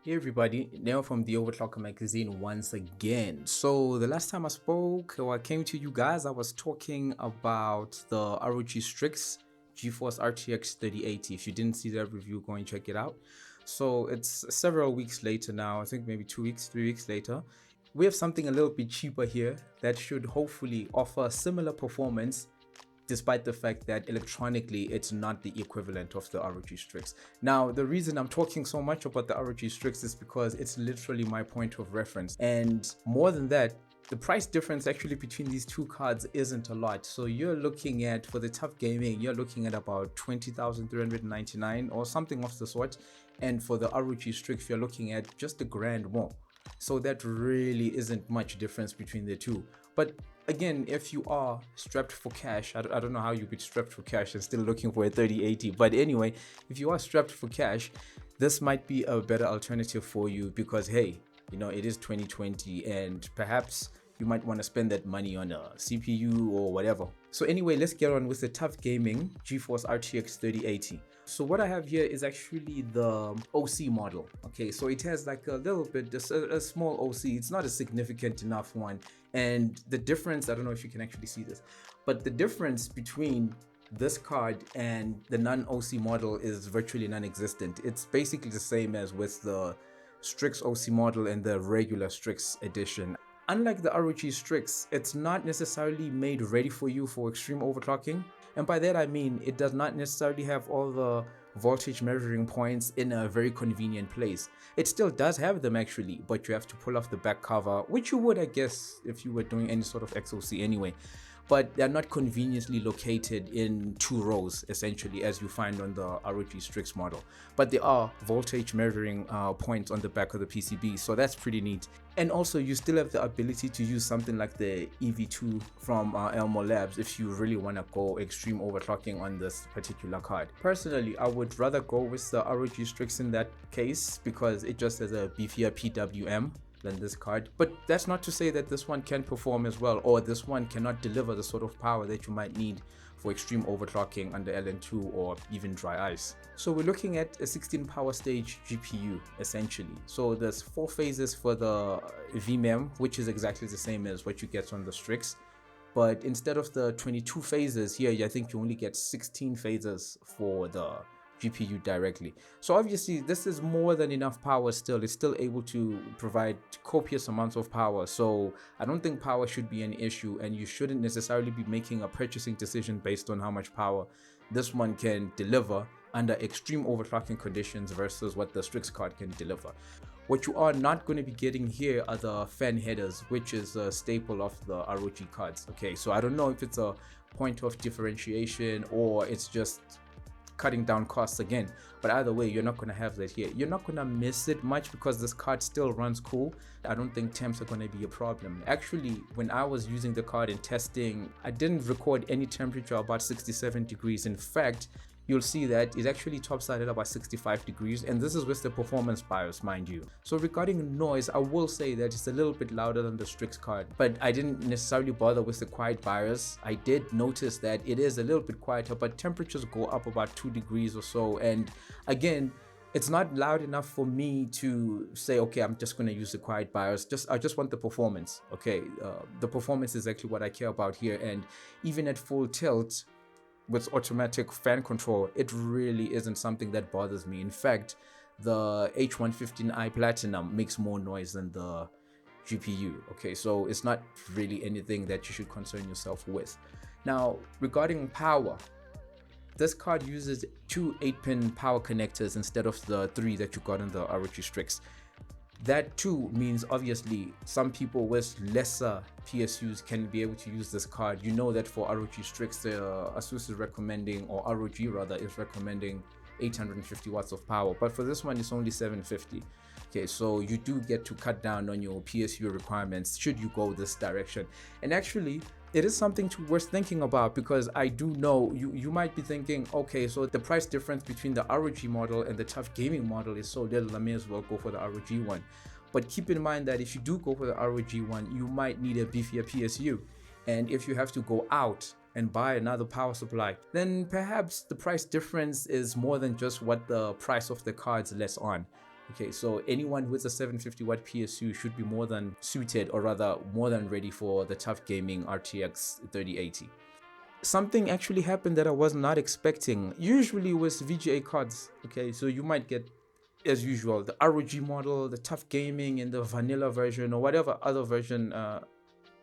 Hey everybody, Neo from the Overclocker magazine once again. So the last time I spoke or I came to you guys, I was talking about the ROG Strix GeForce RTX 3080. If you didn't see that review, go and check it out. So it's several weeks later now, I think maybe 2 weeks, 3 weeks later. We have something a little bit cheaper here that should hopefully offer similar performance despite the fact that electronically it's not the equivalent of the ROG Strix. Now, the reason I'm talking so much about the ROG Strix is because it's literally my point of reference. And more than that, the price difference actually between these two cards isn't a lot. So you're looking at, for the TUF Gaming, you're looking at about 20,399 or something of the sort. And for the ROG Strix, you're looking at just a grand more. So that really isn't much difference between the two. But again, if you are strapped for cash, I don't know how you could strapped for cash and still looking for a 3080. But anyway, if you are strapped for cash, this might be a better alternative for you because, hey, you know, it is 2020 and perhaps you might want to spend that money on a CPU or whatever. So anyway, let's get on with the TUF Gaming GeForce RTX 3080. So what I have here is actually the OC model. Okay, so it has like a little bit, a small OC. It's not a significant enough one. And the difference, I don't know if you can actually see this, but the difference between this card and the non-OC model is virtually non-existent. It's basically the same as with the Strix OC model and the regular Strix edition. Unlike the ROG Strix, it's not necessarily made ready for you for extreme overclocking. And by that I mean it does not necessarily have all the voltage measuring points in a very convenient place. It still does have them actually, but you have to pull off the back cover, which you would, I guess, if you were doing any sort of XOC anyway. But they're not conveniently located in two rows essentially as you find on the ROG Strix model. But there are voltage measuring points on the back of the PCB, so that's pretty neat. And also you still have the ability to use something like the EV2 from Elmo Labs if you really want to go extreme overclocking on this particular card. Personally, I would rather go with the ROG Strix in that case because it just has a beefier PWM than this card. But that's not to say that this one can perform as well, or this one cannot deliver the sort of power that you might need for extreme overclocking under LN2 or even dry ice. So we're looking at a 16 power stage GPU essentially. So there's 4 phases for the VMEM, which is exactly the same as what you get on the Strix. But instead of the 22 phases here, I think you only get 16 phases for the GPU directly. So obviously this is more than enough power still. It's still able to provide copious amounts of power. So I don't think power should be an issue, and you shouldn't necessarily be making a purchasing decision based on how much power this one can deliver under extreme overclocking conditions versus what the Strix card can deliver. What you are not going to be getting here are the fan headers, which is a staple of the ROG cards. Okay, so I don't know if it's a point of differentiation or it's just cutting down costs again, but either way you're not going to have that here. You're not going to miss it much because this card still runs cool. I don't think temps are going to be a problem. Actually, when I was using the card in testing, I didn't record any temperature about 67 degrees. In fact, you'll see that it actually tops out at about 65 degrees, and this is with the performance BIOS, mind you. So regarding noise, I will say that it's a little bit louder than the Strix card, but I didn't necessarily bother with the quiet BIOS. I did notice that it is a little bit quieter, but temperatures go up about 2 degrees or so, and again, it's not loud enough for me to say, okay, I'm just going to use the quiet BIOS. I just want the performance. Okay, the performance is actually what I care about here, and even at full tilt with automatic fan control, it really isn't something that bothers me. In fact, the H115i Platinum makes more noise than the GPU. Okay, so it's not really anything that you should concern yourself with. Now, regarding power, this card uses 2 8-pin power connectors instead of the 3 that you got in the ROG Strix. That too means obviously some people with lesser PSUs can be able to use this card. You know that for ROG Strix, ASUS is recommending, or ROG rather, is recommending 850 watts of power, but for this one it's only 750. Okay, so you do get to cut down on your PSU requirements should you go this direction. And actually, it is something worth thinking about, because I do know you might be thinking, okay, so the price difference between the ROG model and the TUF Gaming model is so little, I may as well go for the ROG one. But keep in mind that if you do go for the ROG one, you might need a beefier PSU. And if you have to go out and buy another power supply, then perhaps the price difference is more than just what the price of the cards lets on. Okay, so anyone with a 750 watt PSU should be more than suited, or rather more than ready for the TUF Gaming RTX 3080. Something actually happened that I was not expecting. Usually with VGA cards, okay, so you might get, as usual, the ROG model, the TUF Gaming, and the vanilla version, or whatever other version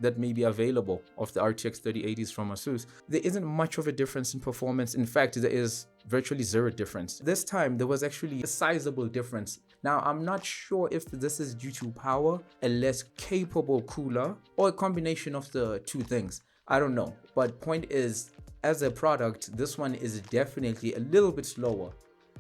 that may be available of the RTX 3080s from ASUS. There isn't much of a difference in performance. In fact, there is virtually zero difference. This time, there was actually a sizable difference. Now, I'm not sure if this is due to power, a less capable cooler, or a combination of the two things. I don't know. But point is, as a product, this one is definitely a little bit slower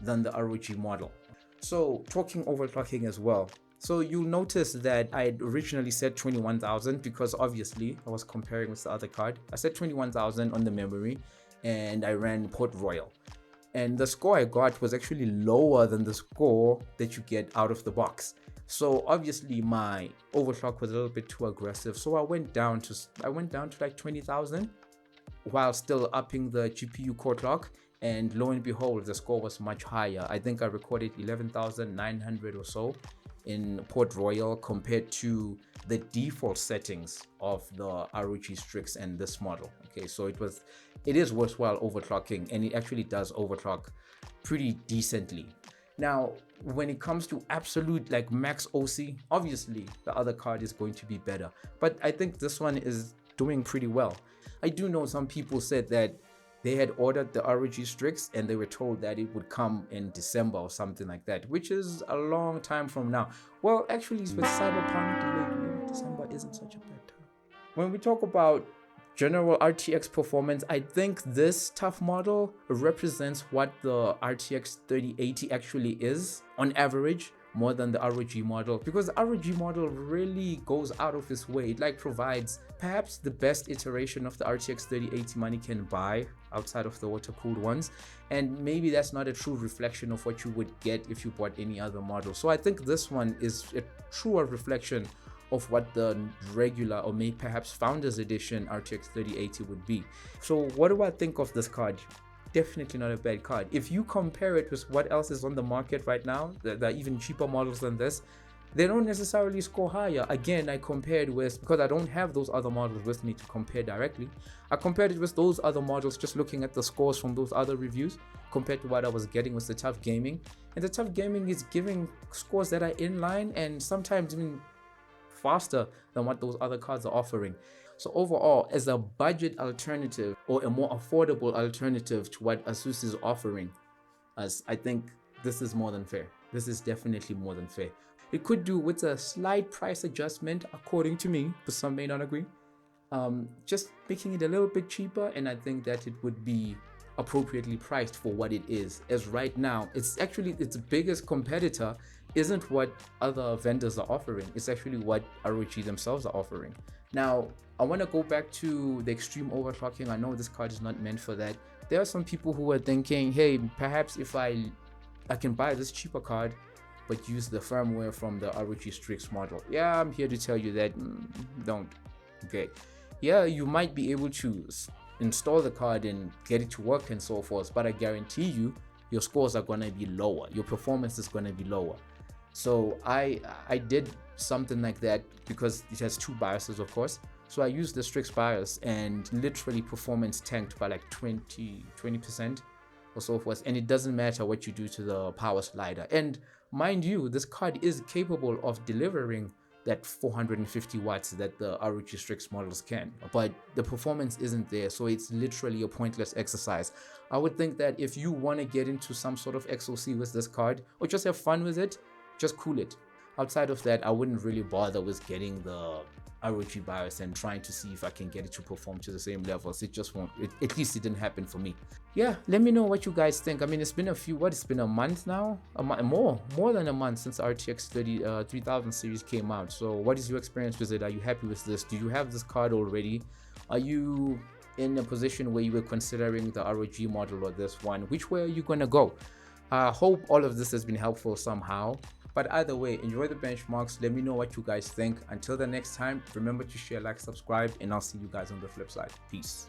than the ROG model. So talking overclocking as well. So you'll notice that I originally said 21,000 because obviously I was comparing with the other card. I said 21,000 on the memory and I ran Port Royal. And the score I got was actually lower than the score that you get out of the box. So obviously my overclock was a little bit too aggressive. So I went down to like 20,000 while still upping the GPU core clock. And lo and behold, the score was much higher. I think I recorded 11,900 or so in Port Royal compared to the default settings of the ROG Strix and this model. Okay, so it is worthwhile overclocking, and it actually does overclock pretty decently. Now, when it comes to absolute like max OC, obviously the other card is going to be better, but I think this one is doing pretty well. I do know some people said that they had ordered the ROG Strix and they were told that it would come in December or something like that, which is a long time from now. Well, actually, with Cyberpunk delayed, maybe December isn't such a bad time. When we talk about general RTX performance, I think this TUF model represents what the RTX 3080 actually is on average, more than the ROG model, because the ROG model really goes out of its way. It like provides perhaps the best iteration of the RTX 3080 money can buy outside of the water-cooled ones, and maybe that's not a true reflection of what you would get if you bought any other model. So I think this one is a truer reflection of what the regular, or maybe perhaps Founders Edition RTX 3080 would be. So what do I think of this card? Definitely not a bad card. If you compare it with what else is on the market right now, there are even cheaper models than this, they don't necessarily score higher. Again, I compared with, because I don't have those other models with me to compare directly, I compared it with those other models, just looking at the scores from those other reviews compared to what I was getting with the TUF Gaming. And the TUF Gaming is giving scores that are in line and sometimes even faster than what those other cards are offering. So overall, as a budget alternative or a more affordable alternative to what ASUS is offering us, I think this is more than fair. This is definitely more than fair. It could do with a slight price adjustment, according to me, but some may not agree. Just making it a little bit cheaper, and I think that it would be appropriately priced for what it is. As right now, it's actually its biggest competitor isn't what other vendors are offering. It's actually what ROG themselves are offering. Now, I want to go back to the extreme overclocking. I know this card is not meant for that. There are some people who are thinking, hey, perhaps if I can buy this cheaper card but use the firmware from the ROG Strix model. Yeah, I'm here to tell you that don't. Okay, yeah, you might be able to install the card and get it to work and so forth, but I guarantee you your scores are going to be lower, your performance is going to be lower. So I did something like that because it has two BIOSes, of course. So I used the Strix BIOS and literally performance tanked by like 20% or so forth, and it doesn't matter what you do to the power slider. And mind you, this card is capable of delivering that 450 watts that the ROG Strix models can, but the performance isn't there, so it's literally a pointless exercise. I would think that if you want to get into some sort of XOC with this card or just have fun with it, just cool it. Outside of that, I wouldn't really bother with getting the ROG BIOS and trying to see if I can get it to perform to the same levels. It just won't. At least it didn't happen for me. Yeah, let me know what you guys think. I mean, it's been it's been a month now, more than a month since the RTX 3000 series came out. So what is your experience with it? Are you happy with this? Do you have this card already? Are you in a position where you were considering the ROG model or this one? Which way are you gonna go? I hope all of this has been helpful somehow. But either way, enjoy the benchmarks. Let me know what you guys think. Until the next time, remember to share, like, subscribe, and I'll see you guys on the flip side. Peace.